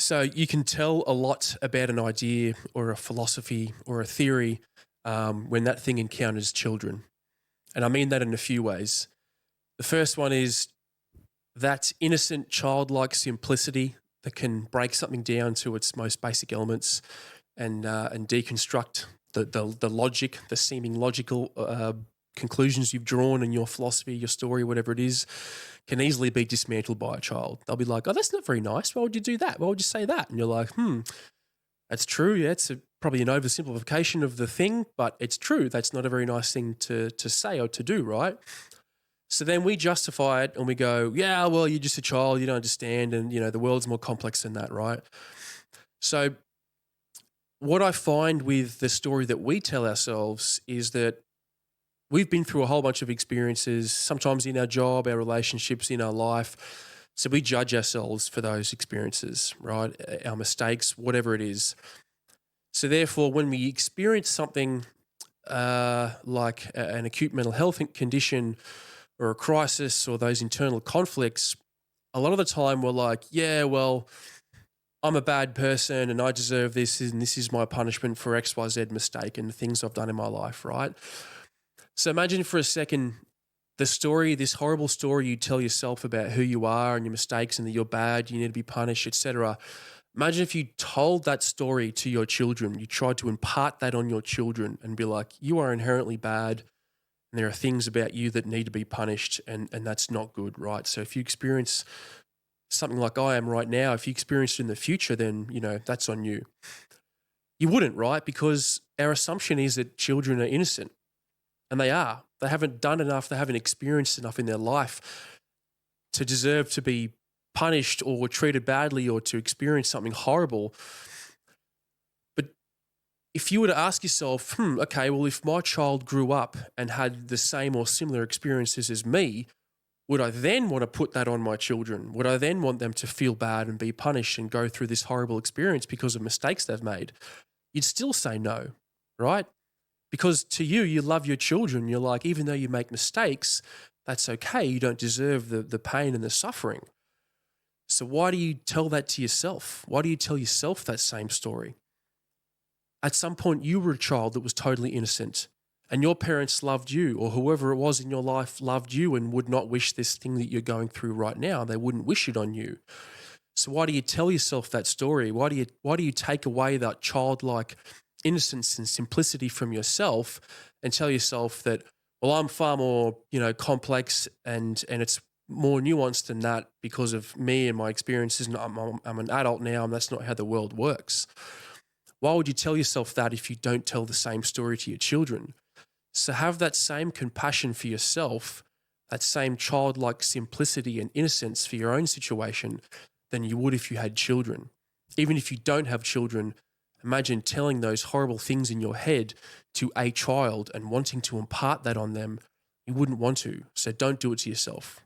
So you can tell a lot about an idea or a philosophy or a theory when that thing encounters children. And I mean that in a few ways. The first one is that innocent, childlike simplicity that can break something down to its most basic elements and deconstruct the logic, the seeming logical conclusions you've drawn in your philosophy, your story, whatever it is, can easily be dismantled by a child. They'll be like, "Oh, that's not very nice. Why would you do that? Why would you say that?" And you're like, that's true. Yeah, it's probably an oversimplification of the thing, but it's true. That's not a very nice thing to say or to do, right? So then we justify it and we go, yeah, well, you're just a child, you don't understand, and the world's more complex than that, right? So what I find with the story that we tell ourselves is that we've been through a whole bunch of experiences, sometimes in our job, our relationships, in our life. So we judge ourselves for those experiences, right? Our mistakes, whatever it is. So therefore, when we experience something like an acute mental health condition or a crisis or those internal conflicts, a lot of the time we're like, yeah, well, I'm a bad person and I deserve this and this is my punishment for XYZ mistake and the things I've done in my life, right? So imagine for a second this horrible story you tell yourself about who you are and your mistakes and that you're bad, you need to be punished, etc. Imagine if you told that story to your children, you tried to impart that on your children and be like, you are inherently bad and there are things about you that need to be punished and that's not good, right? So if you experience something like I am right now, if you experience it in the future, then, that's on you. You wouldn't, right? Because our assumption is that children are innocent. And they are. They haven't done enough, they haven't experienced enough in their life to deserve to be punished or treated badly or to experience something horrible. But if you were to ask yourself, okay, well, if my child grew up and had the same or similar experiences as me, would I then want to put that on my children? Would I then want them to feel bad and be punished and go through this horrible experience because of mistakes they've made? You'd still say no, right? Because to you, you love your children. You're like, even though you make mistakes, that's okay. You don't deserve the pain and the suffering. So why do you tell that to yourself? Why do you tell yourself that same story? At some point, you were a child that was totally innocent and your parents loved you, or whoever it was in your life loved you and would not wish this thing that you're going through right now. They wouldn't wish it on you. So why do you tell yourself that story? Why do you take away that childlike innocence and simplicity from yourself and tell yourself that, well, I'm far more, complex and it's more nuanced than that because of me and my experiences. And I'm an adult now and that's not how the world works. Why would you tell yourself that if you don't tell the same story to your children? So have that same compassion for yourself, that same childlike simplicity and innocence for your own situation than you would if you had children. Even if you don't have children, imagine telling those horrible things in your head to a child and wanting to impart that on them. You wouldn't want to, so don't do it to yourself.